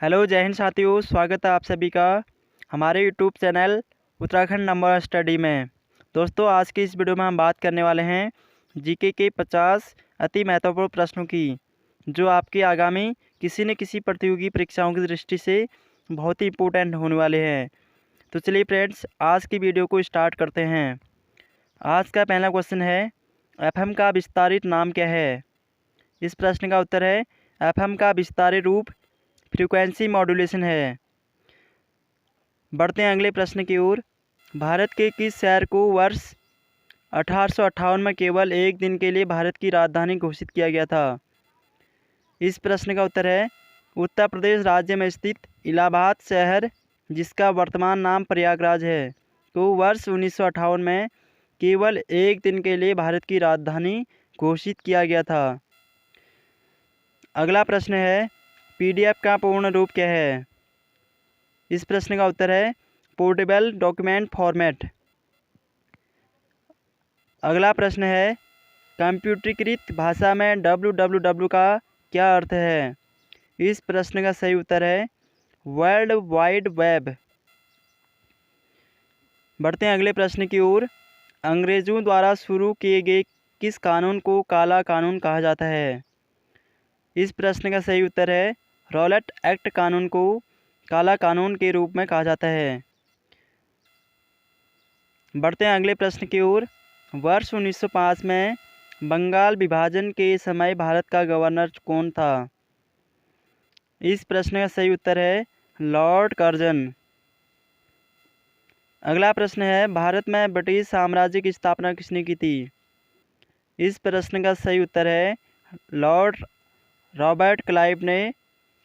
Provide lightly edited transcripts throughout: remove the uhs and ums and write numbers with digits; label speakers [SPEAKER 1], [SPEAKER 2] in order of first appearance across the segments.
[SPEAKER 1] Hello जय हिंद साथियों, स्वागत है आप सभी का हमारे YouTube channel Uttarakhand number study में। दोस्तों, आज की इस वीडियो में हम बात करने वाले हैं जीके के 50 अति महत्वपूर्ण प्रश्नों की, जो आपकी आगामी किसी न किसी प्रतियोगी परीक्षाओं की दृष्टि से बहुत ही इम्पोर्टेंट होने वाले हैं। तो चलिए फ्रेंड्स, आज की वीडियो को स्टार्ट करते हैं। आज का पहला क्वेश्चन है, एफएम का विस्तारित नाम क्या है? इस प्रश्न का उत्तर है एफएम का विस्तारित रूप फ्रीक्वेंसी मॉड्यूलेशन है। बढ़ते हैं अगले प्रश्न की ओर। भारत के किस शहर को वर्ष 1858 में केवल एक दिन के लिए भारत की राजधानी घोषित किया गया था? इस प्रश्न का उत्तर है उत्तर प्रदेश राज्य में स्थित इलाहाबाद शहर, जिसका वर्तमान नाम प्रयागराज है, को वर्ष 1958 में केवल एक दिन के लिए भारत की राजधानी घोषित किया गया था। अगला प्रश्न है, पीडीएफ का पूर्ण रूप क्या है? इस प्रश्न का उत्तर है पोर्टेबल डॉक्यूमेंट फॉर्मेट। अगला प्रश्न है, कंप्यूटरीकृत भाषा में www का क्या अर्थ है? इस प्रश्न का सही उत्तर है वर्ल्ड वाइड वेब। बढ़ते हैं अगले प्रश्न की ओर। अंग्रेजों द्वारा शुरू किए गए किस कानून को काला कानून कहा जाता है? इस प्रश्न का सही उत्तर है रॉलेट एक्ट कानून को काला कानून के रूप में कहा जाता है। बढ़ते हैं अगले प्रश्न की ओर। वर्ष 1905 में बंगाल विभाजन के समय भारत का गवर्नर कौन था? इस प्रश्न का सही उत्तर है लॉर्ड कर्जन। अगला प्रश्न है, भारत में ब्रिटिश साम्राज्य की स्थापना किसने की थी? इस प्रश्न का सही उत्तर है लॉर्ड रॉबर्ट क्लाइव ने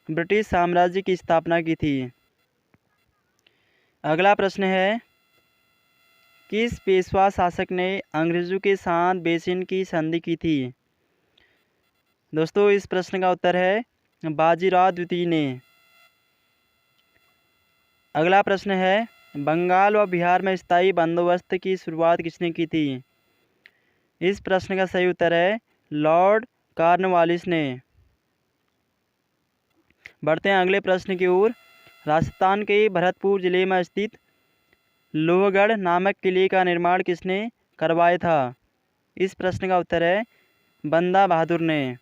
[SPEAKER 1] ब्रिटिश साम्राज्य की स्थापना की थी। अगला प्रश्न है, किस पेशवा शासक ने अंग्रेजों के साथ बेसिन की संधि की थी? दोस्तों, इस प्रश्न का उत्तर है बाजीराव द्वितीय ने। अगला प्रश्न है, बंगाल व बिहार में स्थायी बंदोबस्त की शुरुआत किसने की थी? इस प्रश्न का सही उत्तर है लॉर्ड कॉर्नवालिस ने। बढ़ते हैं अगले प्रश्न की ओर। राजस्थान के भरतपुर जिले में स्थित लोहगढ़ नामक किले का निर्माण किसने करवाया था? इस प्रश्न का उत्तर है बंदा बहादुर ने।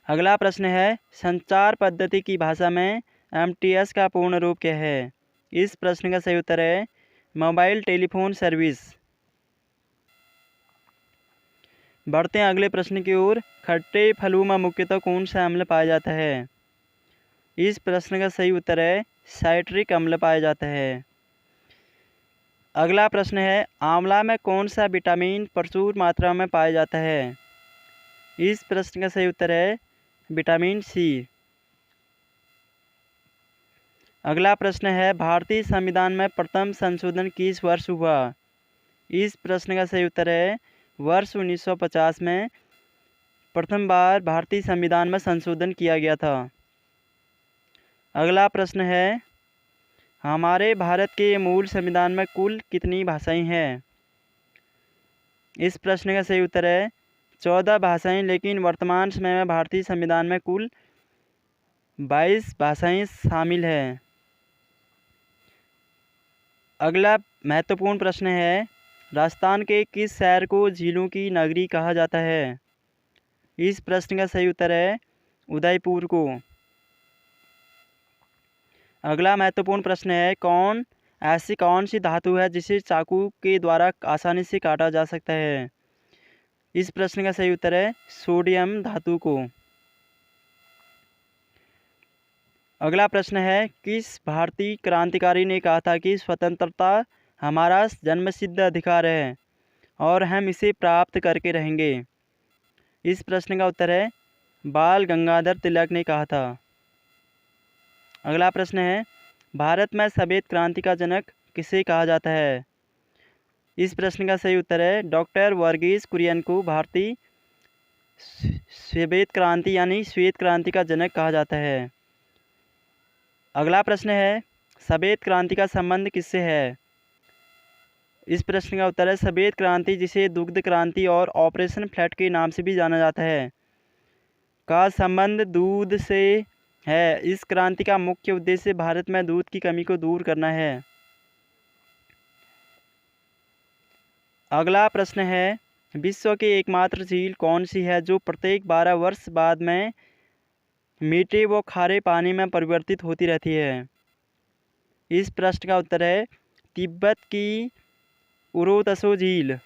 [SPEAKER 1] अगला प्रश्न है, संचार पद्धति की भाषा में एमटीएस का पूर्ण रूप क्या है? इस प्रश्न का सही उत्तर है मोबाइल टेलीफोन सर्विस। बढ़ते हैं अगले प्रश्न की ओर। खट्टे फलों में मुख्यतः कौन सा अम्ल पाया जाता है? इस प्रश्न का सही उत्तर है साइट्रिक अम्ल पाया जाता है। अगला प्रश्न है, आंवला में कौन सा विटामिन प्रचुर मात्रा में पाया जाता है? इस प्रश्न का सही उत्तर है विटामिन सी। अगला प्रश्न है, भारतीय संविधान में प्रथम संशोधन किस वर्ष हुआ? इस प्रश्न का सही उत्तर है वर्ष 1950 में प्रथम बार भारतीय संविधान में संशोधन किया गया था। अगला प्रश्न है, हमारे भारत के मूल संविधान में कुल कितनी भाषाएं हैं? इस प्रश्न का सही उत्तर है 14 भाषाएं, लेकिन वर्तमान समय में भारतीय संविधान में कुल 22 भाषाएं शामिल हैं। अगला महत्वपूर्ण प्रश्न है, राजस्थान के किस शहर को झीलों की नगरी कहा जाता है? इस प्रश्न का सही उत्तर है उदयपुर को। अगला महत्वपूर्ण प्रश्न है, ऐसी कौन सी धातु है जिसे चाकू के द्वारा आसानी से काटा जा सकता है? इस प्रश्न का सही उत्तर है सोडियम धातु को। अगला प्रश्न है, किस भारतीय क्रांतिकारी ने कहा था कि स्वतंत्रता हमारा जन्मसिद्ध अधिकार है और हम इसे प्राप्त करके रहेंगे? इस प्रश्न का उत्तर है बाल गंगाधर तिलक ने कहा था। अगला प्रश्न है, भारत में सफेद क्रांति का जनक किसे कहा जाता है? इस प्रश्न का सही उत्तर है डॉक्टर वर्गीस कुरियन को भारतीय सफेद क्रांति यानी श्वेत क्रांति का जनक कहा जाता है। अगला प्रश्न है, सफेद क्रांति का संबंध किससे है? इस प्रश्न का उत्तर है सफेद क्रांति, जिसे दुग्ध क्रांति और ऑपरेशन फ्लैट के नाम से भी जाना जाता है, का संबंध दूध से है। इस क्रांति का मुख्य उद्देश्य भारत में दूध की कमी को दूर करना है। अगला प्रश्न है, विश्व की एकमात्र झील कौन सी है जो प्रत्येक 12 वर्ष बाद में मीठे व खारे पानी में परिवर्तित होती रहती है? इस प्रश्न का उत्तर है तिब्बत की उरोतसो झील।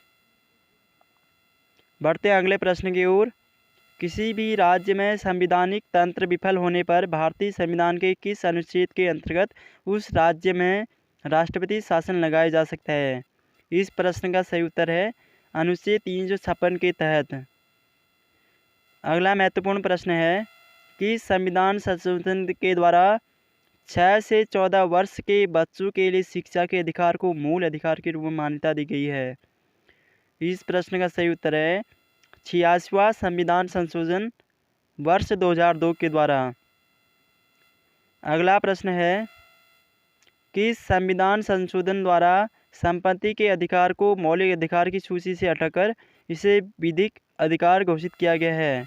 [SPEAKER 1] बढ़ते अगले प्रश्न की ओर। किसी भी राज्य में संवैधानिक तंत्र विफल होने पर भारतीय संविधान के किस अनुच्छेद के अंतर्गत उस राज्य में राष्ट्रपति शासन लगाया जा सकता है? इस प्रश्न का सही उत्तर है अनुच्छेद 356 के तहत। अगला महत्वपूर्ण प्रश्न है कि संविधान संशोधन के द्वारा 6 से 14 वर्ष के बच्चों के लिए शिक्षा के अधिकार को मूल अधिकार के रूप में मान्यता दी गई है। इस प्रश्न का सही उत्तर है 86वां संविधान संशोधन वर्ष 2002 के द्वारा। अगला प्रश्न है कि संविधान संशोधन द्वारा संपत्ति के अधिकार को मौलिक अधिकार की सूची से हटाकर इसे विधिक अधिकार घोषित किया गया है।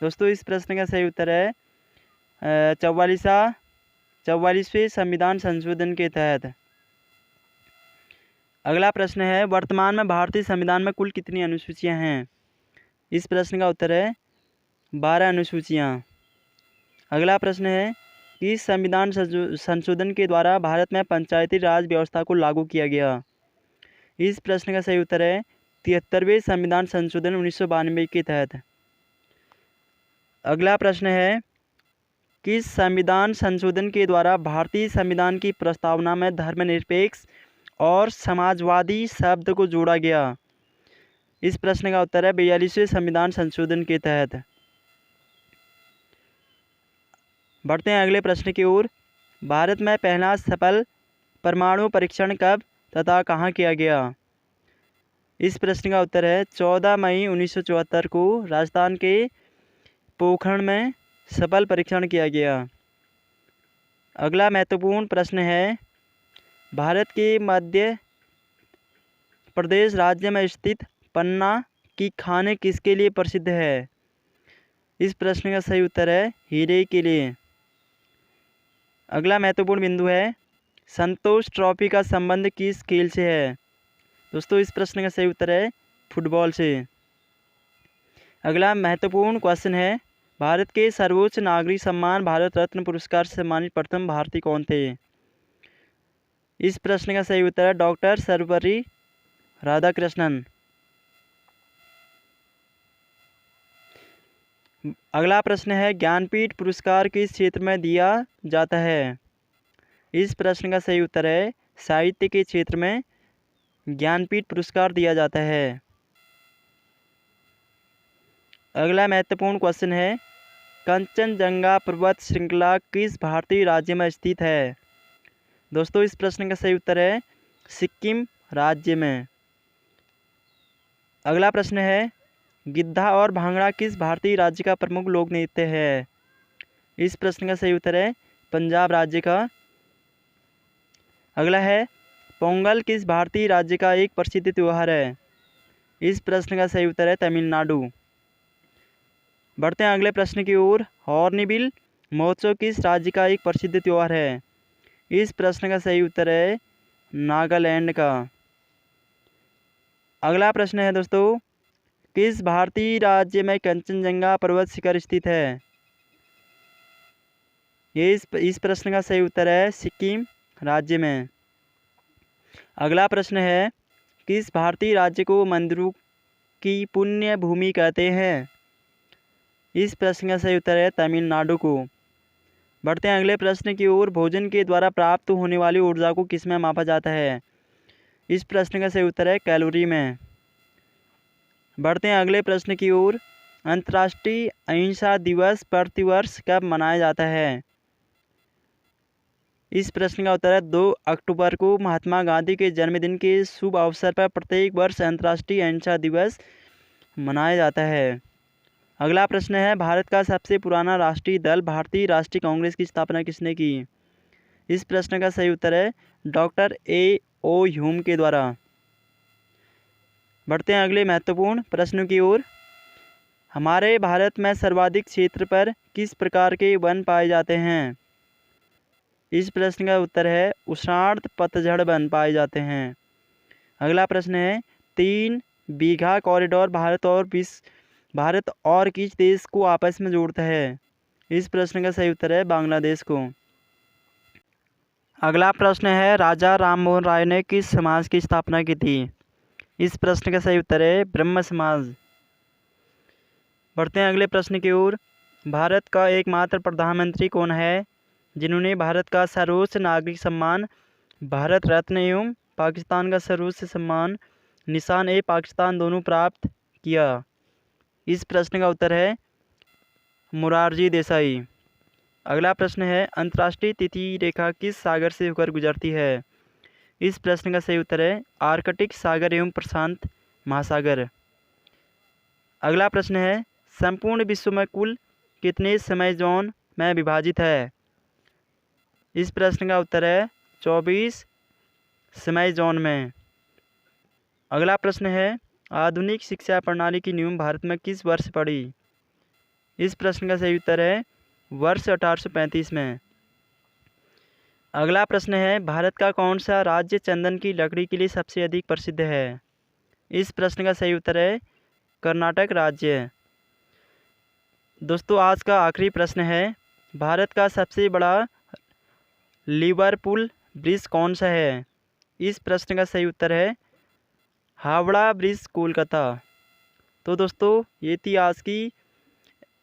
[SPEAKER 1] दोस्तों इस प्रश्न का सही उत्तर है 44वें संविधान संशोधन के तहत। अगला प्रश्न है वर्तमान में भारतीय संविधान में कुल कितनी अनुसूचियां हैं? इस प्रश्न का उत्तर है 12 अनुसूचियां। अगला प्रश्न है कि संविधान संशोधन के द्वारा भारत में पंचायती राज व्यवस्था को लागू किया गया। इस प्रश्न का सही उत्तर है 73वें संविधान संशोधन 1992 के तहत। अगला प्रश्न है कि संविधान संशोधन के द्वारा भारतीय संविधान की प्रस्तावना में धर्मनिरपेक्ष और समाजवादी शब्द को जोड़ा गया। इस प्रश्न का उत्तर है 42वें संविधान संशोधन के तहत। बढ़ते हैं अगले प्रश्न की ओर। भारत में पहला सफल परमाणु परीक्षण कब तथा कहाँ किया गया? इस प्रश्न का उत्तर है 14 मई 1974 को राजस्थान के पोखरण में सफल परीक्षण किया गया। अगला महत्वपूर्ण प्रश्न है भारत के मध्य प्रदेश राज्य में स्थित पन्ना की खानें किसके लिए प्रसिद्ध है? इस प्रश्न का सही उत्तर है हीरे के लिए। अगला महत्वपूर्ण बिंदु है संतोष ट्रॉफी का संबंध किस खेल से है? दोस्तों इस प्रश्न का सही उत्तर है फुटबॉल से। अगला महत्वपूर्ण क्वेश्चन है भारत के सर्वोच्च नागरिक सम्मान भारत रत्न पुरस्कार से सम्मानित प्रथम भारतीय कौन थे? इस प्रश्न का सही उत्तर है डॉक्टर सर्वपल्ली राधाकृष्णन। अगला प्रश्न है ज्ञानपीठ पुरस्कार किस क्षेत्र में दिया जाता है? इस प्रश्न का सही उत्तर है साहित्य के क्षेत्र में ज्ञानपीठ पुरस्कार दिया जाता है। अगला महत्वपूर्ण क्वेश्चन है कंचनजंगा पर्वत श्रृंखला किस भारतीय राज्य में स्थित है? दोस्तों इस प्रश्न का सही उत्तर है सिक्किम राज्य में। अगला प्रश्न है गिद्धा और भांगड़ा किस भारतीय राज्य का प्रमुख लोक नृत्य है? इस प्रश्न का सही उत्तर है पंजाब राज्य का। अगला है पोंगल किस भारतीय राज्य का एक प्रसिद्ध त्यौहार है? इस प्रश्न का सही उत्तर है तमिलनाडु। बढ़ते हैं अगले प्रश्न की ओर। हॉर्नबिल महोत्सव किस राज्य का एक प्रसिद्ध त्यौहार है? इस प्रश्न का सही उत्तर है नागालैंड का। अगला प्रश्न है दोस्तों किस भारतीय राज्य में कंचनजंगा पर्वत शिखर स्थित है? ये इस प्रश्न का सही उत्तर है सिक्किम राज्य में। अगला प्रश्न है किस भारतीय राज्य को मंदिरों की पुण्य भूमि कहते हैं? इस प्रश्न का सही उत्तर है तमिलनाडु को। बढ़ते हैं अगले प्रश्न की ओर। भोजन के द्वारा प्राप्त होने वाली ऊर्जा को किस में मापा जाता है? इस प्रश्न का सही उत्तर है कैलोरी में। बढ़ते हैं अगले प्रश्न की ओर। अंतर्राष्ट्रीय अहिंसा दिवस प्रतिवर्ष कब मनाया जाता है? इस प्रश्न का उत्तर है 2 अक्टूबर को महात्मा गांधी के जन्मदिन के शुभ अवसर पर प्रत्येक वर्ष अंतर्राष्ट्रीय अहिंसा दिवस मनाया जाता है। अगला प्रश्न है भारत का सबसे पुराना राष्ट्रीय दल भारतीय राष्ट्रीय कांग्रेस की स्थापना किसने की? इस प्रश्न का सही उत्तर है डॉक्टर A.O. ह्यूम के द्वारा। बढ़ते हैं अगले महत्वपूर्ण प्रश्नों की ओर। हमारे भारत में सर्वाधिक क्षेत्र पर किस प्रकार के वन पाए जाते हैं? इस प्रश्न का उत्तर है उष्णार्ध पतझड़ वन पाए जाते हैं। अगला प्रश्न है 3 बीघा कॉरिडोर भारत और किस देश को आपस में जोड़ता है? इस प्रश्न का सही उत्तर है बांग्लादेश को। अगला प्रश्न है राजा राममोहन राय ने किस समाज की स्थापना की थी? इस प्रश्न का सही उत्तर है ब्रह्म समाज। बढ़ते हैं अगले प्रश्न की ओर। भारत का एकमात्र प्रधानमंत्री कौन है जिन्होंने भारत का सर्वोच्च नागरिक सम्मान भारत रत्न एवं पाकिस्तान का सर्वोच्च सम्मान निशान ए पाकिस्तान दोनों प्राप्त किया? इस प्रश्न का उत्तर है मोरारजी देसाई। अगला प्रश्न है अंतर्राष्ट्रीय तिथि रेखा किस सागर से होकर गुजरती है? इस प्रश्न का सही उत्तर है आर्कटिक सागर एवं प्रशांत महासागर। अगला प्रश्न है संपूर्ण विश्व में कुल कितने समय जोन में विभाजित है? इस प्रश्न का उत्तर है 24 समय जोन में। अगला प्रश्न है आधुनिक शिक्षा प्रणाली की नींव भारत में किस वर्ष पड़ी? इस प्रश्न का सही उत्तर है वर्ष 1835 में। अगला प्रश्न है भारत का कौन सा राज्य चंदन की लकड़ी के लिए सबसे अधिक प्रसिद्ध है? इस प्रश्न का सही उत्तर है कर्नाटक राज्य। दोस्तों आज का आखिरी प्रश्न है भारत का सबसे बड़ा लिवरपूल ब्रिज कौन सा है? इस प्रश्न का सही उत्तर है हावड़ा ब्रिज कोलकाता। तो दोस्तों ये थी आज की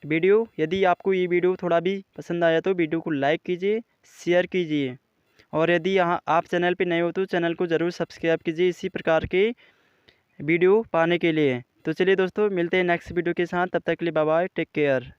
[SPEAKER 1] वीडियो। यदि आपको ये वीडियो थोड़ा भी पसंद आया तो वीडियो को लाइक कीजिए, शेयर कीजिए और यदि यहाँ आप चैनल पे नए हो तो चैनल को ज़रूर सब्सक्राइब कीजिए इसी प्रकार के वीडियो पाने के लिए। तो चलिए दोस्तों मिलते हैं नेक्स्ट वीडियो के साथ, तब तक के लिए बाय बाय, टेक केयर।